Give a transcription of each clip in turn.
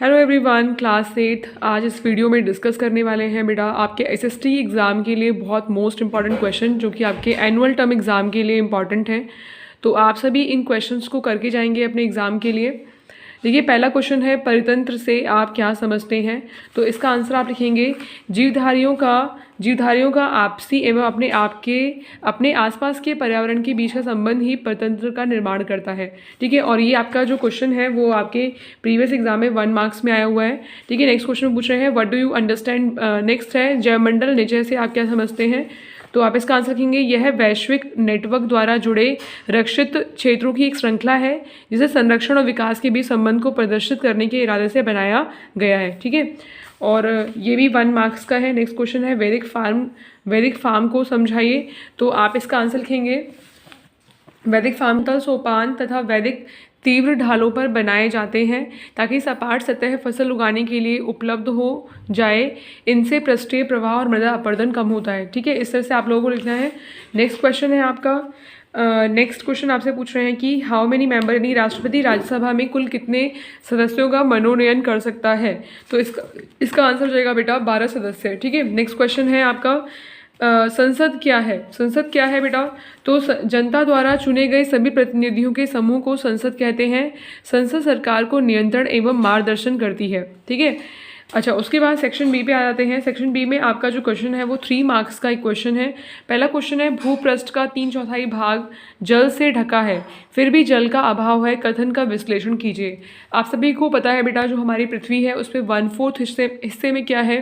Hello everyone, class 8 आज इस video में डिस्कस करने वाले हैं बेटा आपके एसएसटी एग्ज़ाम के लिए बहुत मोस्ट इंपॉर्टेंट क्वेश्चन जो कि आपके एनुअल टर्म एग्ज़ाम के लिए इंपॉर्टेंट हैं। तो आप सभी इन क्वेश्चंस को करके जाएंगे अपने एग्ज़ाम के लिए। देखिए, पहला क्वेश्चन है परितंत्र से आप क्या समझते हैं। तो इसका आंसर आप लिखेंगे जीवधारियों का आपसी एवं अपने आसपास के पर्यावरण के बीच का संबंध ही परितंत्र का निर्माण करता है। ठीक है, और ये आपका जो क्वेश्चन है वो आपके प्रीवियस एग्जाम में 1 मार्क्स में आया हुआ है। ठीक है, नेक्स्ट क्वेश्चन पूछ रहे हैं what do you understand. Next है जैवमंडल नेचर से आप क्या समझते हैं। तो आप इसका आंसर लिखेंगे यह वैश्विक नेटवर्क द्वारा जुड़े रक्षित क्षेत्रों की एक श्रृंखला है जिसे संरक्षण और विकास के बीच संबंध को प्रदर्शित करने के इरादे से बनाया गया है। ठीक है, और ये भी 1 मार्क्स का है। नेक्स्ट क्वेश्चन है वैदिक फार्म को समझाइए। तो आप इसका आंसर लिखेंगे वैदिक फार्म तल सोपान तथा वैदिक तीव्र ढालों पर बनाए जाते हैं ताकि सपाट सतह फसल उगाने के लिए उपलब्ध हो जाए। इनसे पृष्ठीय प्रवाह और मृदा अपरदन कम होता है। ठीक है, इस तरह से आप लोगों को लिखना है। नेक्स्ट क्वेश्चन है आपका नेक्स्ट क्वेश्चन आपसे पूछ रहे हैं कि हाउ मेनी मेंबर यानी राष्ट्रपति राज्यसभा में कुल कितने सदस्यों का मनोनयन कर सकता है। तो इसका आंसर हो जाएगा बेटा 12 सदस्य। ठीक है, नेक्स्ट क्वेश्चन है आपका संसद क्या है बेटा। तो जनता द्वारा चुने गए सभी प्रतिनिधियों के समूह को संसद कहते हैं। संसद सरकार को नियंत्रण एवं मार्गदर्शन करती है। ठीक है, अच्छा, उसके बाद सेक्शन बी पे आ जाते हैं। सेक्शन बी में आपका जो क्वेश्चन है वो 3 मार्क्स का एक क्वेश्चन है। पहला क्वेश्चन है भूपृष्ठ का 3/4 भाग जल से ढका है फिर भी जल का अभाव है, कथन का विश्लेषण कीजिए। आप सभी को पता है बेटा जो हमारी पृथ्वी है उस पर 1/4 हिस्से में क्या है,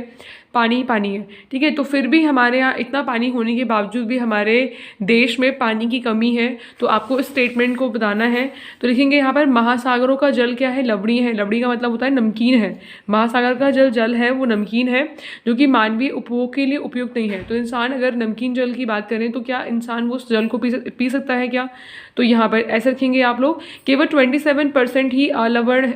पानी है। ठीक है, तो फिर भी हमारे यहाँ इतना पानी होने के बावजूद भी हमारे देश में पानी की कमी है। तो आपको इस स्टेटमेंट को बताना है। तो लिखेंगे यहाँ पर महासागरों का जल क्या है, लवणीय है। लवणीय का मतलब होता है नमकीन है। महासागर का जल है वो नमकीन है जो कि मानवीय उपभोग के लिए उपयुक्त नहीं है। तो इंसान अगर नमकीन जल की बात करें तो क्या इंसान वो जल को पी सकता है क्या। तो यहाँ पर ऐसे रखेंगे आप लोग केवल 27% ही अलवण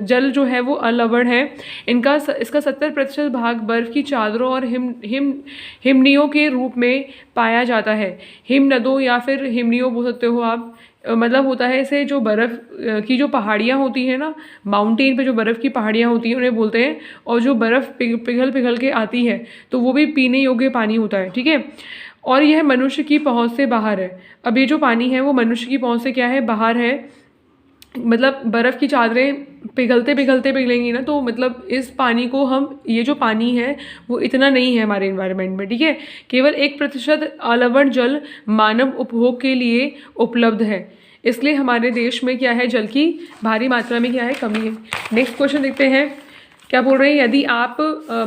जल जो है वो अलवण है। इसका 70% भाग बर्फ की चादरों और हिमनियों के रूप में पाया जाता है। हिम नदों या फिर हिमनियों बोल सकते हो आप। मतलब होता है इसे जो बर्फ़ की जो पहाड़ियाँ होती हैं ना, माउंटेन पे जो बर्फ़ की पहाड़ियाँ होती हैं उन्हें बोलते हैं। और जो बर्फ़ पिघल के आती है तो वो भी पीने योग्य पानी होता है। ठीक है, और यह मनुष्य की पहुंच से बाहर है। अब ये जो पानी है वो मनुष्य की पहुंच से क्या है, बाहर है। मतलब बर्फ़ की चादरें पिघलेंगी ना, तो मतलब इस पानी को हम ये जो पानी है वो इतना नहीं है हमारे इन्वायरमेंट में। ठीक है, केवल 1% अलवण जल मानव उपभोग के लिए उपलब्ध है। इसलिए हमारे देश में क्या है, जल की भारी मात्रा में क्या है, कमी है। नेक्स्ट क्वेश्चन देखते हैं क्या बोल रहे हैं। यदि आप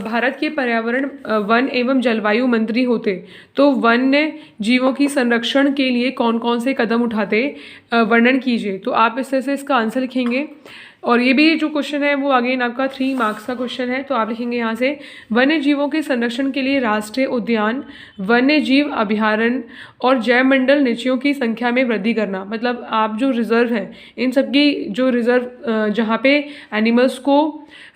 भारत के पर्यावरण वन एवं जलवायु मंत्री होते तो वन्य जीवों की संरक्षण के लिए कौन कौन से कदम उठाते, वर्णन कीजिए। तो आप इस तरह से इसका आंसर लिखेंगे। और ये भी जो क्वेश्चन है वो अगेन आपका 3 मार्क्स का क्वेश्चन है। तो आप लिखेंगे यहाँ से वन्य जीवों के संरक्षण के लिए राष्ट्रीय उद्यान, वन्य जीव अभयारण्य और जैवमंडल निचयों की संख्या में वृद्धि करना। मतलब आप जो रिजर्व है इन सब की जो रिजर्व जहाँ पे एनिमल्स को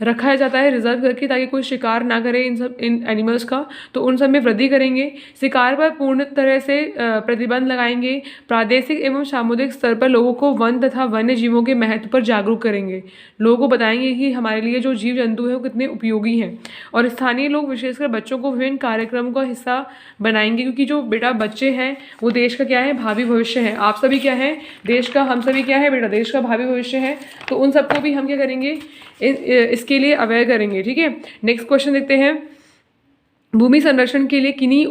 रखा जाता है रिजर्व करके ताकि कोई शिकार ना करे इन एनिमल्स का, तो उन सब में वृद्धि करेंगे। शिकार पर पूर्ण तरह से प्रतिबंध लगाएंगे। प्रादेशिक एवं सामुदायिक स्तर पर लोगों को वन तथा वन्य जीवों के महत्व पर जागरूक करेंगे। लोगों को बताएंगे कि हमारे लिए जो जीव जंतु है वो कितने उपयोगी हैं। और स्थानीय लोग विशेषकर बच्चों को विभिन्न कार्यक्रमों का हिस्सा बनाएंगे क्योंकि जो बेटा बच्चे हैं वो देश का क्या है, भावी भविष्य है। आप सभी क्या है, देश का, हम सभी क्या है बेटा, देश का भावी भविष्य है। तो उन सबको भी हम क्या करेंगे, इसके लिए अवेयर करेंगे। ठीक है, नेक्स्ट क्वेश्चन देखते हैं भूमि संरक्षण के लिए किन्हीं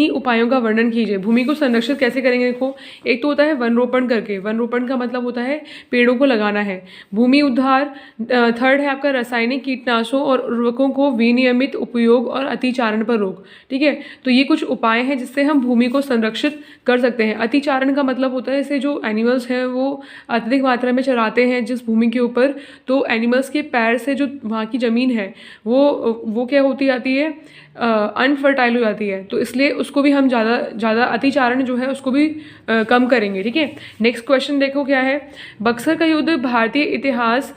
उपायों का वर्णन कीजिए। भूमि को संरक्षित कैसे करेंगे। देखो, एक तो होता है वन रोपण करके। वन रोपण का मतलब होता है पेड़ों को लगाना है। भूमि उद्धार, थर्ड है आपका रासायनिक कीटनाशकों और उर्वरकों को विनियमित उपयोग और अतिचारण पर रोक। ठीक है, तो ये कुछ उपाय हैं जिससे हम भूमि को संरक्षित कर सकते हैं। अतिचारण का मतलब होता है जैसे जो एनिमल्स हैं वो अत्यधिक मात्रा में चराते हैं जिस भूमि के ऊपर, तो एनिमल्स के पैर से जो वहाँ की ज़मीन है वो क्या होती जाती है, अनफर्टाइल हो जाती है। तो इसलिए उसको भी हम ज़्यादा अतिचारण जो है उसको भी कम करेंगे। ठीक है, नेक्स्ट क्वेश्चन देखो क्या है। बक्सर का युद्ध भारतीय इतिहास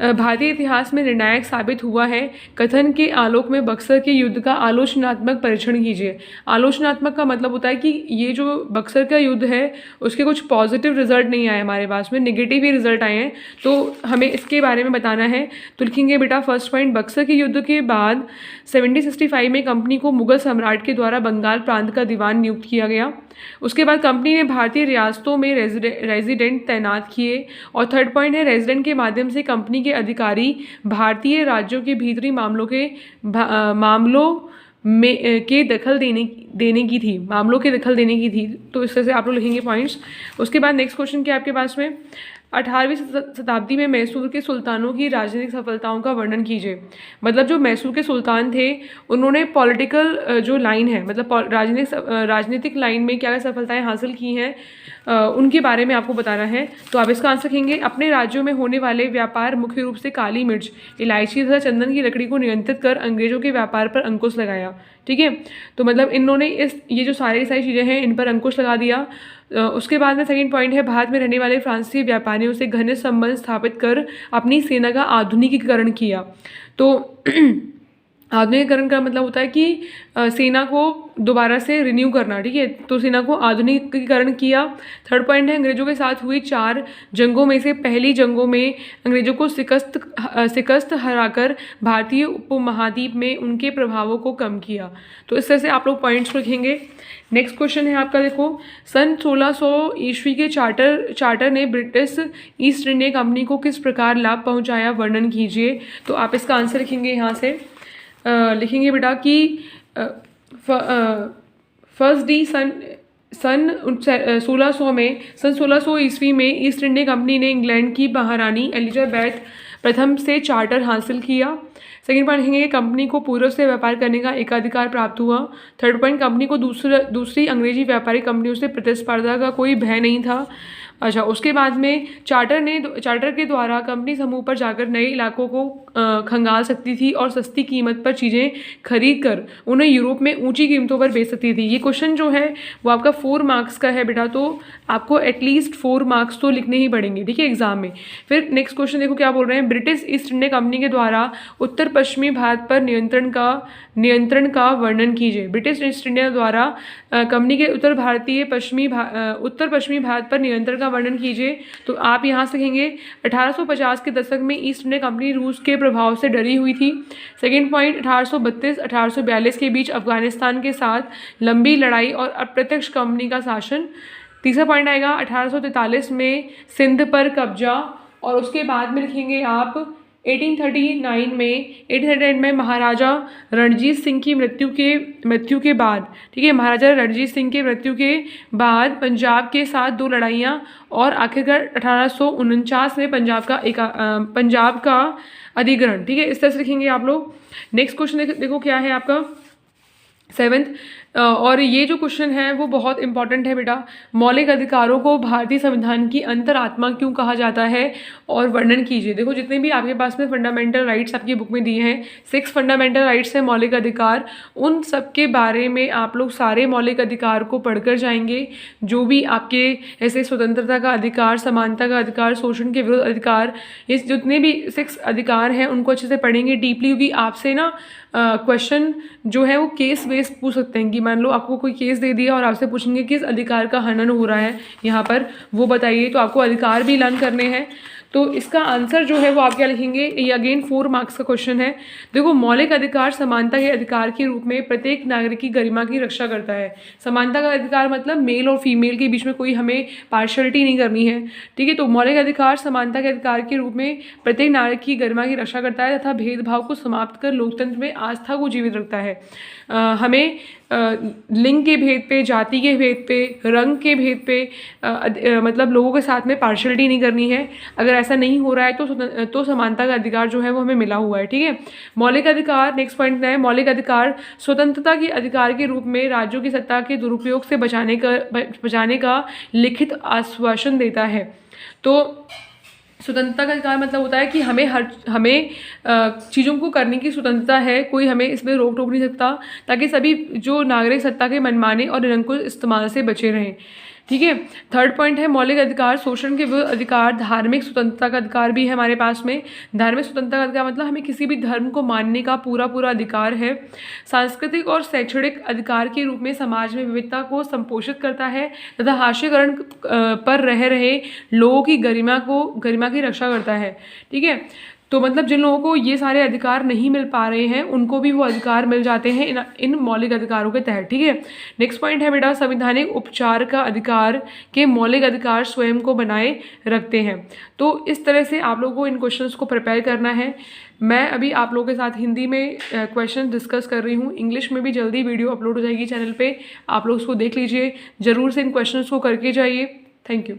भारतीय इतिहास में निर्णायक साबित हुआ है, कथन के आलोक में बक्सर के युद्ध का आलोचनात्मक परीक्षण कीजिए। आलोचनात्मक का मतलब होता है कि ये जो बक्सर का युद्ध है उसके कुछ पॉजिटिव रिजल्ट नहीं आए हमारे पास में, नेगेटिव ही रिजल्ट आए हैं, तो हमें इसके बारे में बताना है। तो लिखेंगे बेटा फर्स्ट पॉइंट, बक्सर के युद्ध के बाद 1765 में कंपनी को मुगल सम्राट के द्वारा बंगाल प्रांत का दीवान नियुक्त किया गया। उसके बाद कंपनी ने भारतीय रियासतों में रेजिडेंट तैनात किए। और थर्ड पॉइंट है, रेजिडेंट के माध्यम से कंपनी के अधिकारी भारतीय राज्यों के भीतरी मामलों के दखल देने की थी। तो इस तरह से आप लोग लिखेंगे पॉइंट्स। उसके बाद नेक्स्ट क्वेश्चन क्या आपके पास में, 18वीं शताब्दी में मैसूर के सुल्तानों की राजनीतिक सफलताओं का वर्णन कीजिए। मतलब जो मैसूर के सुल्तान थे उन्होंने पॉलिटिकल जो लाइन है, मतलब राजनीतिक लाइन में क्या क्या सफलताएं हासिल की हैं उनके बारे में आपको बताना है। तो आप इसका आंसर लिखेंगे, अपने राज्यों में होने वाले व्यापार मुख्य रूप से काली मिर्च, इलायची तथा चंदन की लकड़ी को नियंत्रित कर अंग्रेजों के व्यापार पर अंकुश लगाया। ठीक है, तो मतलब इन्होंने ये जो सारी चीज़ें हैं इन पर अंकुश लगा दिया। उसके बाद में सेकंड पॉइंट है, भारत में रहने वाले फ्रांसीसी व्यापारियों से घनिष्ठ संबंध स्थापित कर अपनी सेना का आधुनिकीकरण किया। तो आधुनिकीकरण का मतलब होता है कि सेना को दोबारा से रिन्यू करना। ठीक है, तो सेना को आधुनिकीकरण किया। थर्ड पॉइंट है, अंग्रेजों के साथ हुई 4 जंगों में से पहली जंगों में अंग्रेजों को शिकस्त हराकर भारतीय उपमहाद्वीप में उनके प्रभावों को कम किया। तो इस तरह से आप लोग पॉइंट्स लिखेंगे। नेक्स्ट क्वेश्चन है आपका, देखो, सन 1600 ईस्वी के चार्टर ने ब्रिटिश ईस्ट इंडिया कंपनी को किस प्रकार लाभ पहुंचाया, वर्णन कीजिए। तो आप इसका आंसर लिखेंगे यहाँ से, लिखेंगे बेटा कि फर्स्ट डी सन 1600 ईस्वी में ईस्ट इंडिया कंपनी ने इंग्लैंड की महारानी एलिजाबेथ प्रथम से चार्टर हासिल किया। सेकेंड पॉइंट लिखेंगे, कंपनी को पूर्व से व्यापार करने का एकाधिकार प्राप्त हुआ। थर्ड पॉइंट, कंपनी को दूसरी अंग्रेजी व्यापारिक कंपनियों से प्रतिस्पर्धा का कोई भय नहीं था। अच्छा, उसके बाद में चार्टर के द्वारा कंपनी समूह पर जाकर नए इलाकों को खंगाल सकती थी और सस्ती कीमत पर चीज़ें खरीद कर उन्हें यूरोप में ऊंची कीमतों पर बेच सकती थी। ये क्वेश्चन जो है वो आपका 4 मार्क्स का है बेटा, तो आपको एटलीस्ट 4 मार्क्स तो लिखने ही पड़ेंगे। ठीक है, एग्जाम में। फिर नेक्स्ट क्वेश्चन देखो क्या बोल रहे हैं, ब्रिटिश ईस्ट इंडिया कंपनी के द्वारा उत्तर पश्चिमी भारत पर नियंत्रण का वर्णन कीजिए। ब्रिटिश ईस्ट इंडिया द्वारा कंपनी के उत्तर पश्चिमी भारत पर नियंत्रण का वर्णन कीजिए। तो आप यहाँ से लिखेंगे, 1850 के दशक में ईस्ट इंडिया कंपनी रूस के प्रभाव से डरी हुई थी। सेकेंड पॉइंट, 1832-1842 के बीच अफगानिस्तान के साथ लंबी लड़ाई और अप्रत्यक्ष कंपनी का शासन। तीसरा पॉइंट आएगा 1843 में सिंध पर कब्जा। और उसके बाद में लिखेंगे आप 1839 में महाराजा रणजीत सिंह की मृत्यु के बाद, ठीक है, महाराजा रणजीत सिंह के मृत्यु के बाद पंजाब के साथ 2 लड़ाइयाँ और आखिरकार 1849 में पंजाब का अधिग्रहण। ठीक है, इस तरह से लिखेंगे आप लोग। नेक्स्ट क्वेश्चन देखो क्या है आपका 7th, और ये जो क्वेश्चन है वो बहुत इंपॉर्टेंट है बेटा। मौलिक अधिकारों को भारतीय संविधान की अंतरात्मा क्यों कहा जाता है और वर्णन कीजिए। देखो, जितने भी आपके पास में फंडामेंटल राइट्स आपकी बुक में दिए हैं, 6 फंडामेंटल राइट्स है मौलिक अधिकार, उन सब के बारे में आप लोग सारे मौलिक अधिकार को पढ़कर जाएंगे। जो भी आपके ऐसे स्वतंत्रता का अधिकार, समानता का अधिकार, शोषण के विरुद्ध अधिकार, ये जितने भी 6 अधिकार हैं उनको अच्छे से पढ़ेंगे डीपली, क्योंकि आपसे ना क्वेश्चन जो है वो केस बेस्ड पूछ सकते हैं कि मान लो आपको कोई केस दे दिया और आपसे पूछेंगे किस अधिकार का हनन हो रहा है यहाँ पर, वो बताइए। तो आपको अधिकार भी लर्न करने हैं। तो इसका आंसर जो है वो आप क्या लिखेंगे, ये अगेन 4 मार्क्स का क्वेश्चन है। देखो, मौलिक अधिकार समानता के अधिकार के रूप में प्रत्येक नागरिक की गरिमा की रक्षा करता है। समानता का अधिकार मतलब मेल और फीमेल के बीच में कोई हमें पार्शियलिटी नहीं करनी है। ठीक है, तो मौलिक अधिकार समानता के अधिकार के रूप में प्रत्येक नागरिक की गरिमा की रक्षा करता है तथा भेदभाव को समाप्त कर लोकतंत्र में आस्था को जीवित रखता है। हमें लिंग के भेद पे, जाति के भेद पे, रंग के भेद पे मतलब लोगों के साथ में पार्शियलिटी नहीं करनी है। अगर ऐसा नहीं हो रहा है तो समानता का अधिकार जो है वो हमें मिला हुआ है। ठीक है, मौलिक अधिकार, नेक्स्ट पॉइंट है, मौलिक अधिकार स्वतंत्रता के अधिकार के रूप में राज्यों की सत्ता के दुरुपयोग से बचाने का लिखित आश्वासन देता है। तो स्वतंत्रता का अधिकार मतलब होता है कि हमें चीज़ों को करने की स्वतंत्रता है, कोई हमें इसमें रोक टोक नहीं सकता, ताकि सभी जो नागरिक सत्ता के मनमाने और निरंकुश इस्तेमाल से बचे रहें। ठीक है। थर्ड पॉइंट है मौलिक अधिकार, शोषण के विरुद्ध अधिकार, धार्मिक स्वतंत्रता का अधिकार भी है हमारे पास में। धार्मिक स्वतंत्रता का अधिकार मतलब हमें किसी भी धर्म को मानने का पूरा पूरा अधिकार है। सांस्कृतिक और शैक्षणिक अधिकार के रूप में समाज में विविधता को संपोषित करता है तथा हाशिएकरण पर रह रहे लोगों की गरिमा की रक्षा करता है। ठीक है, तो मतलब जिन लोगों को ये सारे अधिकार नहीं मिल पा रहे हैं उनको भी वो अधिकार मिल जाते हैं इन मौलिक अधिकारों के तहत। ठीक है, नेक्स्ट पॉइंट है बेटा संवैधानिक उपचार का अधिकार के मौलिक अधिकार स्वयं को बनाए रखते हैं। तो इस तरह से आप लोगों को इन क्वेश्चंस को प्रिपेयर करना है। मैं अभी आप लोगों के साथ हिंदी में क्वेश्चन डिस्कस कर रही हूँ, इंग्लिश में भी जल्दी वीडियो अपलोड हो जाएगी चैनल पे, आप लोग उसको देख लीजिए, ज़रूर से इन क्वेश्चंस को करके जाइए। Thank you.